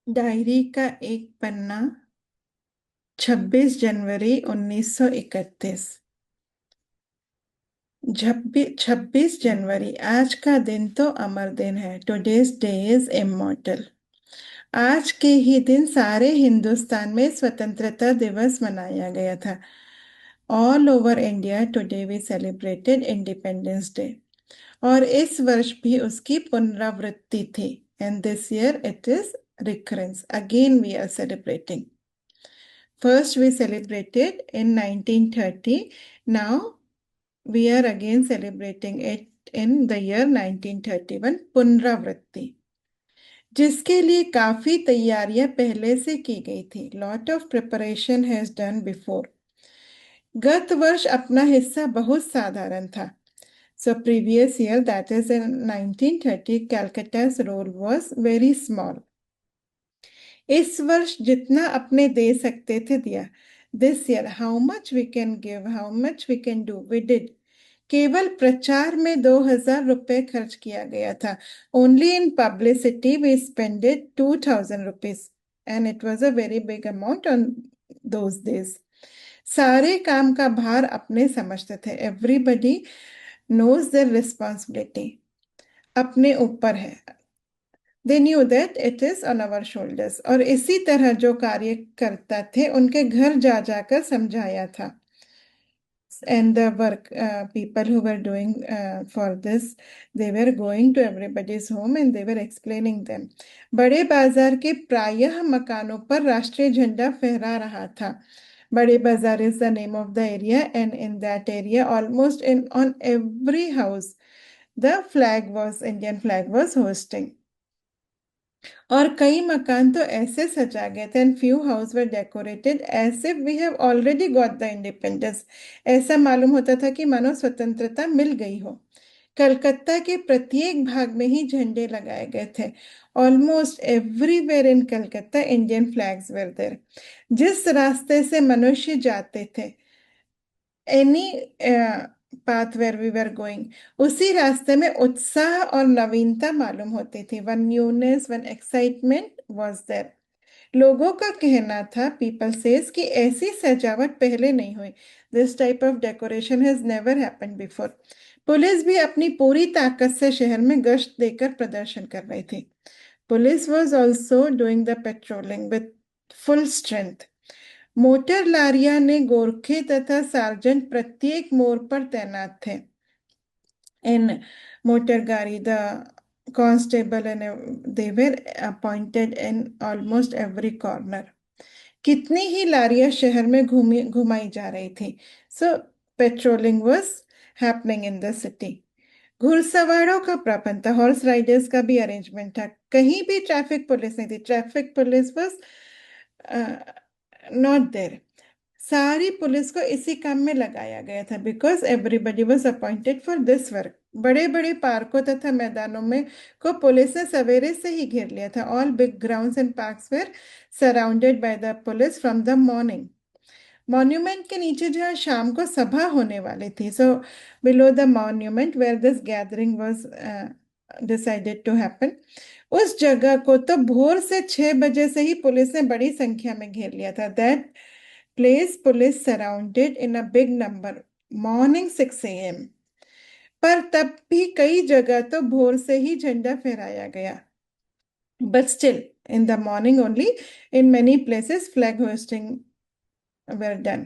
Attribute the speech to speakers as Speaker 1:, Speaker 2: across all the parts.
Speaker 1: Diary का एक पन्ना, 26 जनवरी 1931। 26 जनवरी, आज का दिन तो अमर दिन है। Today's day is immortal. आज के ही दिन सारे हिंदुस्तान में स्वतंत्रता दिवस मनाया गया था। All over India today we celebrated independence day. और इस वर्ष भी उसकी पुनरावृत्ति थी। And this year it is recurrence. Again, we are celebrating. First, we celebrated in 1930. Now, we are again celebrating it in the year 1931, पुनरावृत्ति, जिसके लिए काफी तैयारियां पहले से की गई थी। Lot of preparation has done before. गत वर्ष अपना हिस्सा बहुत साधारण था। So previous year, that is in 1930, Calcutta's role was very small. इस वर्ष जितना अपने दे सकते थे दिया। This year how much we can give, how much we can do, we did. केवल प्रचार में 2,000 रुपए खर्च किया गया था। Only in publicity we spended 2,000 rupees, and it was a very big amount on those days. सारे काम का भार अपने समझते थे। एवरीबडी नोज देयर रिस्पॉन्सिबिलिटी, अपने ऊपर है। They knew that it is on our shoulders. और इसी तरह जो कार्य करता थे उनके घर जा जाकर समझाया था। And the work people who were doing for this, they were going to everybody's home and they were explaining them. बड़े बाजार के प्रायः मकानों पर राष्ट्रीय झंडा फहरा रहा था। बड़े बाजार is the name of the area, and in that area, almost in on every house, the flag was Indian flag was hosting. और कई मकान तो ऐसे सजा गए थे, and few house were decorated as if we have already got the independence. ऐसा मालूम होता था कि मानो स्वतंत्रता मिल गई हो। कलकत्ता के प्रत्येक भाग में ही झंडे लगाए गए थे। Almost everywhere in Calcutta Indian flags were there. जिस रास्ते से मनुष्य जाते थे, any path where we were going, उसी रास्ते में उत्साह और नवीनता मालूम होती थी। One newness, one excitement was there. लोगों का कहना था, पीपल सेज, कि ऐसी सजावट पहले नहीं हुई। This type of decoration has never happened before. Police भी अपनी पूरी ताकत से शहर में गश्त देकर प्रदर्शन कर रही थी। Police was also doing the patrolling with full strength. Motor लारिया ने गोरखे तथा सार्जेंट प्रत्येक मोड़ पर तैनात थे। इन मोटर गाड़ी, the constable and they were appointed in almost every corner. कितनी ही लारियां शहर में घुमाई जा रही थी। So patrolling was happening in the city. घुड़सवारों का प्रबंध था, हॉर्स राइडर्स का भी अरेंजमेंट था। कहीं भी ट्रैफिक पुलिस नहीं थी। Traffic police was not there. सारी पुलिस को इसी काम में लगाया गया था, because everybody was appointed for this work. बड़े बड़े पार्कों तथा मैदानों में को पुलिस ने सवेरे से ही घेर लिया था। All big grounds and parks were surrounded by the police from the morning. Monument के नीचे जहाँ शाम को सभा होने वाली थी, so below the monument where this gathering was decided to happen, उस जगह को तो भोर से 6 बजे से ही पुलिस ने बड़ी संख्या में घेर लिया था। That place police surrounded in a big number morning 6 a.m. पर तब भी कई जगह तो भोर से ही झंडा फहराया गया। But still in the morning only in many places flag hosting were done.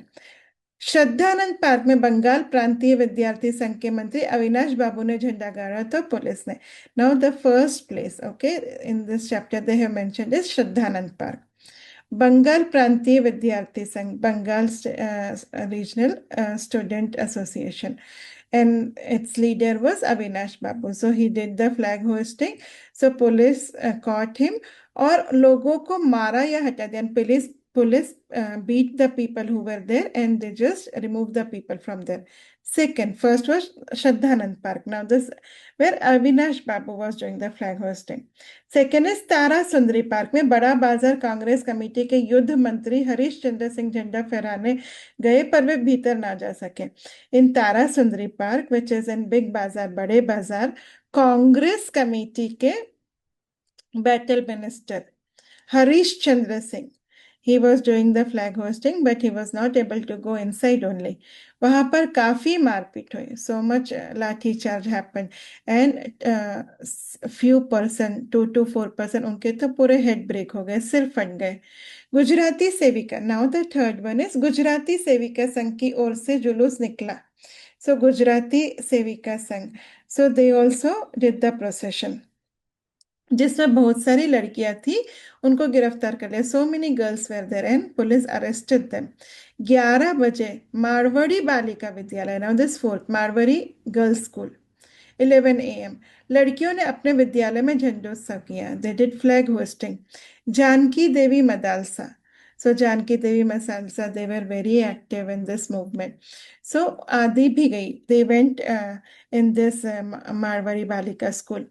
Speaker 1: Shraddhanand park में बंगाल प्रांतीय विद्यार्थी संघ के मंत्री अविनाश बाबू ने झंडा गाड़ा तो पुलिस ने। Now the first place, okay, in this chapter they have mentioned is Shraddhanand park. Bengal प्रांतीय विद्यार्थी संघ, Bengal regional student association, and its leader was Avinash Babu. So he did the flag hoisting. So police caught him और लोगों को मारा या हटा दिया। Police beat the people who were there and they just removed the people from there. Second, first was Shraddhanand Park. Now this where Avinash Babu was doing the flag hoisting. Second is Tara Sundari park में बड़ा बाजार Congress committee के युद्ध मंत्री हरीश चंद्र सिंह झंडा फहराने गए, पर वे भीतर ना जा सके। इन तारा सुंदरी park which is in big बाजार, बड़े बाजार, कांग्रेस कमेटी के battle minister Harish Chandra Singh. He was doing the flag hosting, but he was not able to go inside only. वहां पर काफी मारपीट हुई. So much लाठी charge happened, and few person, 2 to 4 person, उनके तो पूरे हेड ब्रेक हो गए, सिर फट गए. गुजराती सेविका. Now the third one is Gujarati Sevika संघ की ओर से जुलूस निकला. सो Gujarati Sevika Sangh, so they also did the procession, जिसमें बहुत सारी लड़कियां थी, उनको गिरफ्तार कर लिया. So many girls were there and police arrested them. 11 बजे Marwari Balika Vidyalaya, now this fourth Marwari girls school, 11 a.m. लड़कियों ने अपने विद्यालय में झंडोत्सव किया. They did flag hoisting. Janaki Devi Madalsa. So Janaki Devi Madalsa, they were very active in this movement. So आदि भी गई. दे went in this Marwari Balika school.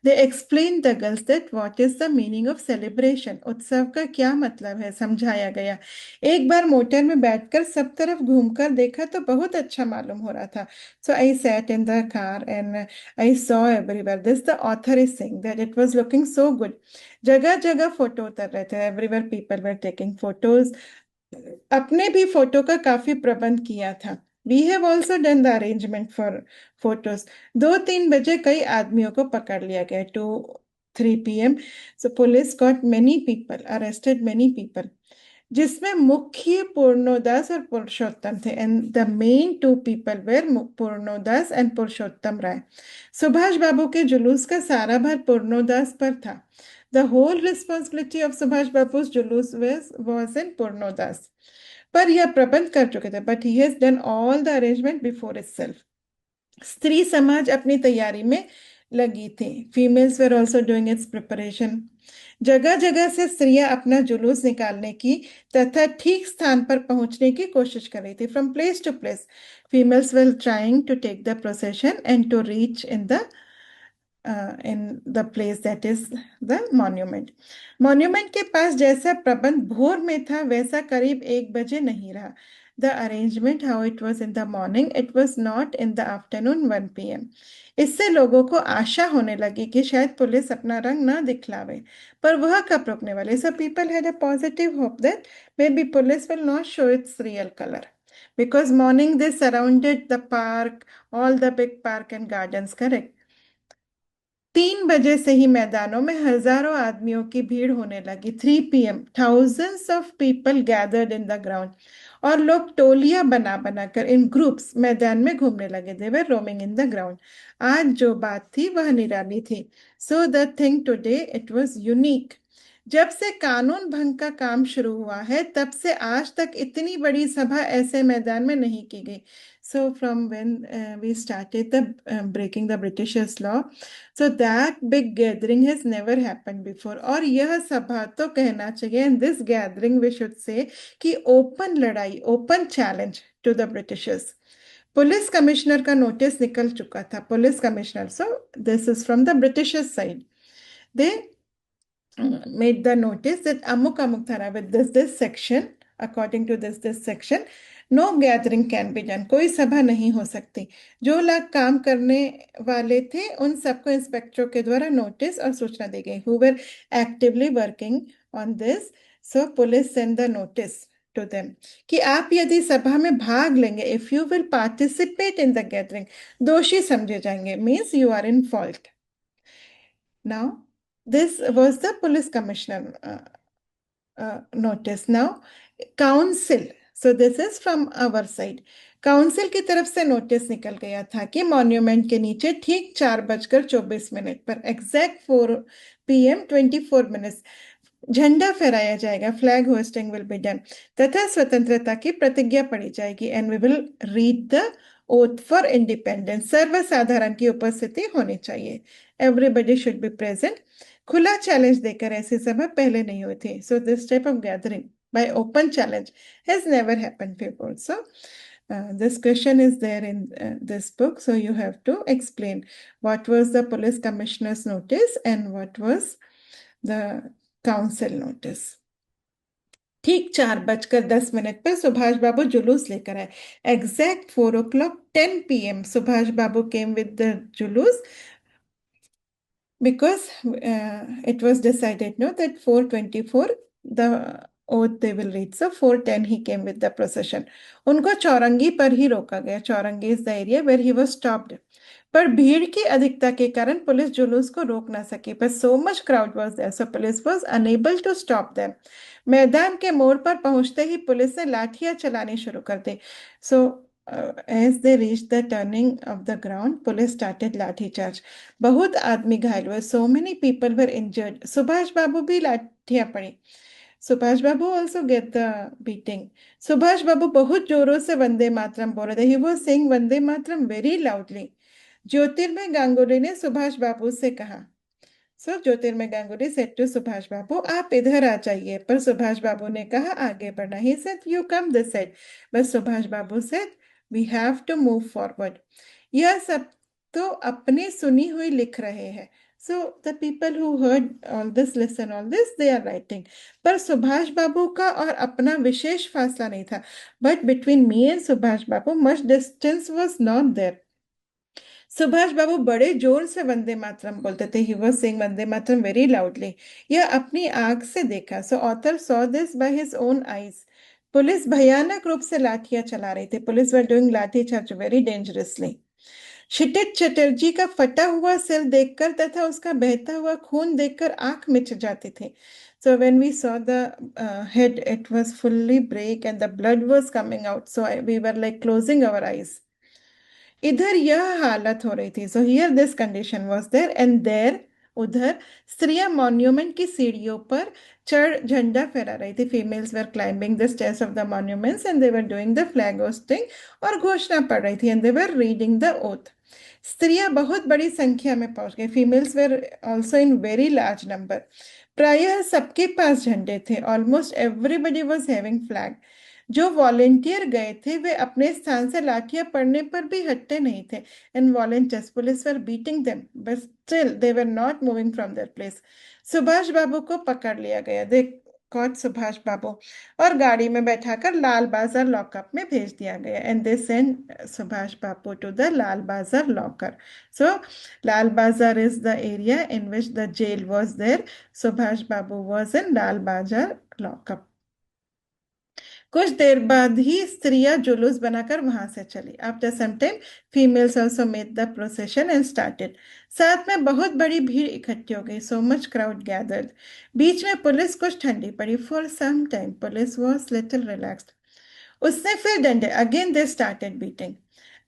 Speaker 1: They explain the girls that what is the meaning of celebration. उत्सव का क्या मतलब है, समझाया गया. एक बार मोटर में बैठकर सब तरफ घूमकर देखा तो बहुत अच्छा मालूम हो रहा था. So I sat in the car and I saw everywhere. This the author is saying that it was looking so good. जगह जगह फोटो उतर रहे थे. Everywhere people were taking photos. अपने भी फोटो का काफी प्रबंध किया था. We have also done the arrangement for photos. 2-3 बजे कई आदमियों को पकड़ लिया गया. 2-3 p.m. So police got many people, arrested many people, जिसमें मुख्य पूर्णोदास और पुरुषोत्तम थे. And the main 2 people were Purnodas and Purushottam Roy. Subhash Babu के जुलूस का सारा भार पूर्णोदास पर था. The whole responsibility of Subhash Babu's जुलूस was in पूर्णोदास. पर यह प्रबंध कर चुके थे. But he has done all the arrangement before itself. स्त्री समाज अपनी तैयारी में लगी थी. Females were also doing it's preparation. जगह जगह से स्त्रियां अपना जुलूस निकालने की तथा ठीक स्थान पर पहुंचने की कोशिश कर रही थी. From place to place females were trying to take the procession and to reach in the place that is the monument. Monument के पास जैसा प्रबंध भोर में था वैसा करीब 1 बजे नहीं रहा. The arrangement how it was in the morning, it was not in the afternoon 1 p.m. इससे लोगों को आशा होने लगी कि शायद पुलिस अपना रंग न दिखलावे, पर वह कब रोकने वाले. So people had a positive hope that maybe police will not show its real color, because morning they surrounded the park, all the big park and gardens, correct. 3 बजे से ही मैदानों में हजारों आदमियों की भीड़ होने लगी. 3 p.m. thousands of people gathered in the ground. और लोग टोलियां बना बनाकर इन ग्रुप्स मैदान में घूमने लगे. दे वर रोमिंग इन द ग्राउंड. आज जो बात थी वह निराली थी. So the thing today it was unique. जब से कानून भंग का काम शुरू हुआ है तब से आज तक इतनी बड़ी सभा ऐसे मैदान में नहीं की गई. So from when we started the breaking the Britishers law, so that big gathering has never happened before. और यह सभा तो कहना चाहिए, and this gathering we should say कि ओपन लड़ाई, open challenge to the Britishers. Police commissioner का notice निकल चुका था. Police commissioner, so this is from the Britishers side. They made the notice that amuk amuk thara with this section, according to this section, no gathering can be done. कोई सभा नहीं हो सकती. जो लोग काम करने वाले थे उन सबको इंस्पेक्टरों के द्वारा नोटिस और सूचना दी गई. who were actively working on this, so police send the notice to them कि आप यदि सभा में भाग लेंगे, if you will participate in the gathering, दोषी समझे जाएंगे, means you are in fault. Now this was the police commissioner notice. Now council, so this is from our side. Council की तरफ से नोटिस निकल गया था कि मॉन्यूमेंट के नीचे ठीक 4:24 पर एग्जैक्ट 4 p.m. 24 minutes झंडा फहराया जाएगा. Flag hoisting will be done तथा स्वतंत्रता की प्रतिज्ञा पढ़ी जाएगी. And we will read the oath for independence. सर्वसाधारण की उपस्थिति होनी चाहिए. Everybody should be present. खुला चैलेंज देकर ऐसी सभा पहले नहीं हुई थी. So this type of gathering by open challenge has never happened before. So this question is there in this book, so you have to explain what was the police commissioner's notice and what was the council notice. ठीक 4:10 पर सुभाष बाबू जुलूस लेकर आए. Exact 4 o'clock 10 p.m. Subhash Babu came with the जुलूस. because it was decided no that 4:24 the oath they will reach, so 4:10 he came with the procession. उनको चौरंगी पर ही रोका गया. चौरंगी is the area where he was stopped. पर भीड़ की अधिकता के कारण पुलिस जुलूस को रोक ना सकी. पर so much crowd was there, so police was unable to stop them. मैदान के मोड़ पर पहुंचते ही पुलिस ने लाठियां चलानी शुरू कर दी. So as they reached the turning of the ground, police started लाठी चार्ज. बहुत आदमी घायल हुए. So many people were injured. Subhash बाबू भी लाठियां पड़ी. सुभाष बाबू also get the beating. Subhash बाबू बहुत जोरों से वंदे मातरम बोल रहे थे. He was saying Vande Mataram very loudly. ज्योतिर्मय गांगुली ने सुभाष बाबू से कहा. सो ज्योतिर्मय गांगुली सेड टू सुभाष बाबू, आप इधर आ जाइए. पर सुभाष बाबू ने कहा आगे बढ़ना. He said you come this side. But Subhash Babu said we have to move forward. यह सब तो अपनी सुनी हुई लिख रहे हैं. So the people who heard all this, listen all this, they are writing. पर सुभाष बाबू का और अपना विशेष फासला नहीं था. But between me and Subhash Babu much distance was not there. Subhash Babu बड़े जोर से वंदे मातरम बोलते थे. He was saying Vande Mataram very loudly. यह अपनी आंख से देखा. So author saw this by his own eyes. Police भयानक रूप से लाठियां चला रही थी. Police were doing lathi charge very dangerously. Kshitij Chatterjee का फटा हुआ सिर देखकर तथा उसका बहता हुआ खून देखकर आंख मिच जाती थी. So when we saw the head, it was fully break and the blood was coming out. So we were like closing our eyes. इधर यह हालत हो रही थी. So here this condition was there and there. उधर स्त्रियां monument की सीढ़ियों पर चढ़ झंडा फहरा रही थी. Females were climbing the stairs of the monuments and they were doing the flag hosting. और घोषणा पढ़ रही थी and they were reading the oath. स्त्रियां बहुत बड़ी संख्या में पहुंच गई. Females were also in very large number. प्रायः सबके पास झंडे थे. Almost everybody was having flag. जो वॉलेंटियर गए थे वे अपने स्थान से लाठियां पड़ने पर भी हटते नहीं थे. And volunteers police were beating them but still they were not moving from there place. Subhash Babu को पकड़ लिया गया. दे कॉट सुभाष बाबू और गाड़ी में बैठाकर लाल बाजार लॉकअप में भेज दिया गया. And they send Subhash Babu to the Lal Bazar locker. So Lal Bazar is the area in which the jail was there. Subhash Babu was in Lal Bazar lockup. कुछ देर बाद ही स्त्रियां जुलूस बनाकर वहां से चली. After some time females also made the procession and started. साथ में बहुत बड़ी भीड़ इकट्ठी हो गई. So much crowd gathered. बीच में पुलिस कुछ ठंडी पड़ी. For some time police was little relaxed. उसने फिर डंडे. Again they started beating.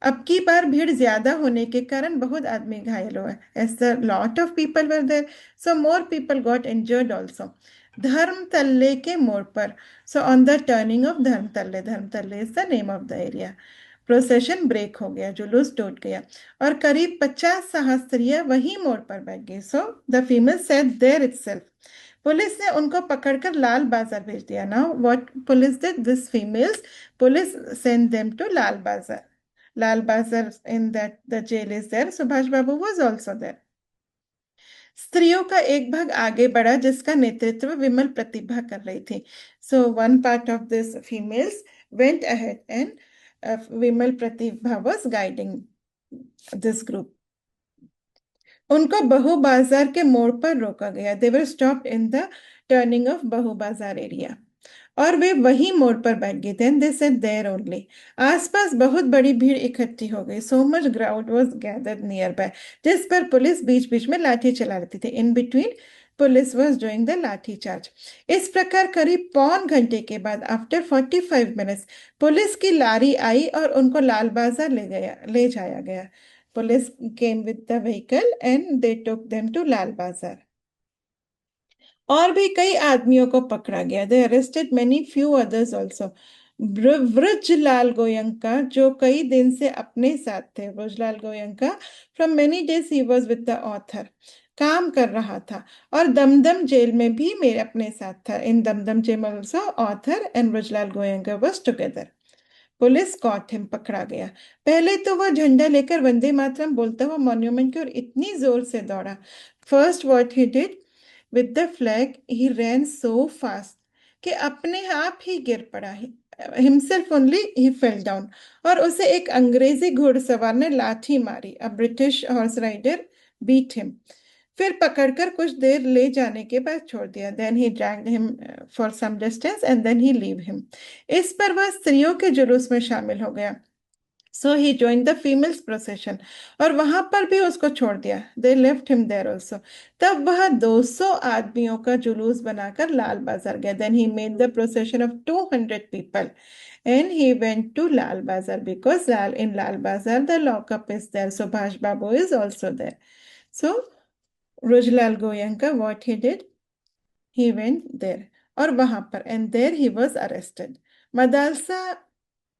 Speaker 1: अब की बार भीड़ ज्यादा होने के कारण बहुत आदमी घायल हुए. As the lot of people were there, so more people got injured also. धर्मतल्ले के मोड़ पर. So on the turning of Dharmatala. Dharmatala is the name of the area. Procession break हो गया. जुलूस टूट गया और करीब 50 स्त्रियां वही मोड़ पर बैठ गई. So the female sat there itself. Police ने उनको पकड़कर लाल बाजार भेज दिया. Now what police did this females, police send them to Lal Bazar. Lal Bazar in that the jail is there. Subhash Babu was also there. स्त्रियों का एक भाग आगे बढ़ा जिसका नेतृत्व विमल प्रतिभा कर रही थी. So one part of this females went ahead and Vimal Pratibha was guiding this group. उनको बहु बाजार के मोड़ पर रोका गया. They were stopped in the turning of Bahu Bazar area और वे वही मोड़ पर बैठ गए. Then they said there only. आसपास बहुत बड़ी भीड़ इकट्ठी हो गई. So much crowd was gathered nearby, जिस पर पुलिस बीच बीच में लाठी चला रही थी. In between police was doing the लाठी चार्ज. इस प्रकार करीब पौन घंटे के बाद आफ्टर 45 मिनट्स पुलिस की लारी आई और उनको लाल बाजार ले जाया गया. Police came with the vehicle and they took them to Lal Bazar. और भी कई आदमियों को पकड़ा गया. They arrested many few others also. Brajlal Goenka जो कई दिन से अपने साथ थे. Brajlal Goenka from many days he was with the author. काम कर रहा था और दमदम जेल में भी मेरे अपने साथ था. In Dumdum jail also author and Brajlal Goenka was together. Police caught him. पकड़ा गया. पहले तो वह झंडा लेकर वंदे मातरम बोलता हुआ मॉन्यूमेंट की ओर इतनी जोर से दौड़ा. First what he did with the flag he ran so fast कि अपने आप ही गिर पड़ा. himself only he fell down. और उसे एक अंग्रेजी घुड़सवार ने लाठी मारी. A British horse rider beat him. फिर पकड़कर कुछ देर ले जाने के बाद छोड़ दिया। Then he dragged him for some distance and then he leave him. इस पर वह स्त्रियों के जुलूस में शामिल हो गया। So he join the females procession, और वहां पर भी उसको छोड़ दिया। They left him there also. तब वह 200 आदमियों का जुलूस बनाकर लाल बाजार गया। Then he made the procession of 200 people and he went to Lal Bazar because in Lal Bazar the lockup is there. Subhash Babu is also there. So Rujlal Goyanka, what he did, he went there. और वहां पर and there he was arrested. Madalsa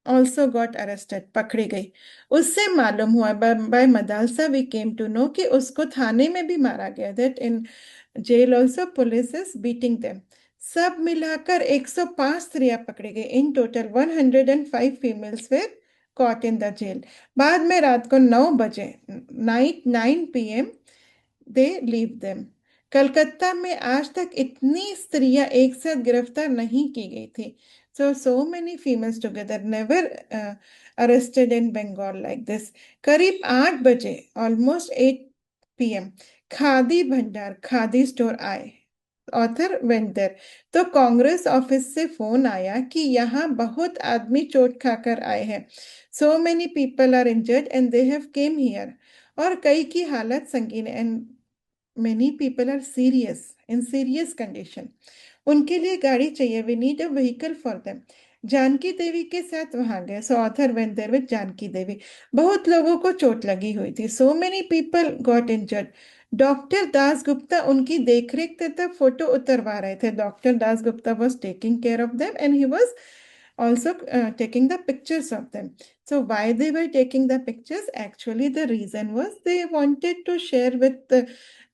Speaker 1: also got arrested, पकड़ी गई। उससे मालूम हुआ, by Madalsa we came to know कि उसको थाने में भी मारा गया। that in jail also police is beating them. सब मिलाकर 105 स्त्रियां पकड़ी गई। In total 105 females were caught in the jail. बाद में रात को 9 बजे, नाइट 9 p.m. दे लीव देम। कलकत्ता में आज तक इतनी स्त्रियां एक साथ गिरफ्तार नहीं की गई थी। so many females together never arrested in Bengal like this. करीब 8 बजे, almost 8 p.m., Khadi Bhandar, khadi store आए। Author went there. तो कांग्रेस ऑफिस से फोन आया कि यहाँ बहुत आदमी चोट खाकर आए हैं। So many people are injured and they have come here. और कई की हालत संगीन है, and many people are serious, in serious condition. उनके लिए गाड़ी चाहिए। We need a vehicle for them. Janaki Devi के साथ वहां गए। So author went there with Janaki Devi. बहुत लोगों को चोट लगी हुई थी। So many people got injured. Doctor Das Gupta उनकी देखरेख तथा फोटो उतरवा रहे थे। Doctor Das Gupta was taking care of them and he was also taking the pictures of them. So why they were taking the pictures? Actually, the reason was they wanted to share with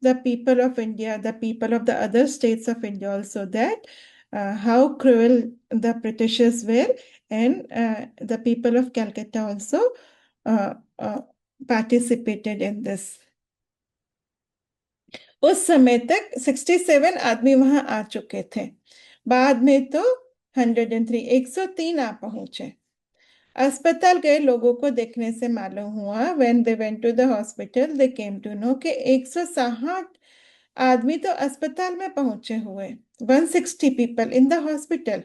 Speaker 1: the people of India, the people of the other states of India also, that how cruel the Britishers were, and the people of Calcutta also uh, uh, participated in this. उस समय तक 67 आदमी वहां आ चुके थे। बाद में तो 103, 103 आ पहुंचे। अस्पताल गए लोगों को देखने से मालूम हुआ, when they went to the hospital they came to know कि 160 आदमी तो अस्पताल में पहुंचे हुए। 160 people in the hospital।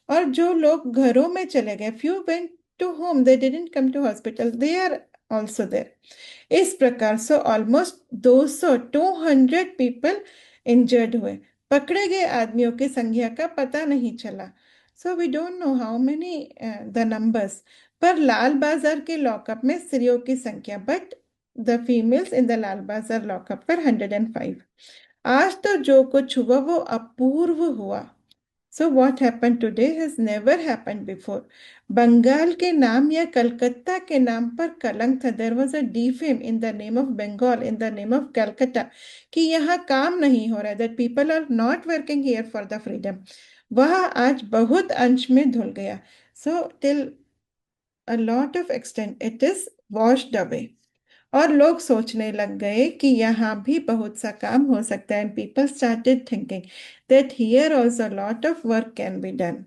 Speaker 1: और जो लोग घरों में चले गए, few went to home, they didn't come to hospital, they are also there। इस प्रकार से ऑलमोस्ट 200 पीपल इंजर्ड हुए। पकड़े गए आदमियों की संख्या का पता नहीं चला। So we don't know how many the numbers. पर लाल बाजार के लॉकअप में स्त्रियों की संख्या, but the females in the Lal Bazar lockup पर 105। आज तो जो कुछ हुआ वो अपूर्व हुआ। So what happened today has never happened before. Bengal के नाम या कलकत्ता के नाम पर कलंक था। There was a defame in the name of Bengal, in the name of Calcutta, कि यहाँ काम नहीं हो रहा है, that people are not working here for the freedom। वह आज बहुत अंश में धुल गया। So till a lot of extent it is washed away। और लोग सोचने लग गए कि यहाँ भी बहुत सा काम हो सकता है। And people started thinking that here also lot of work can be done.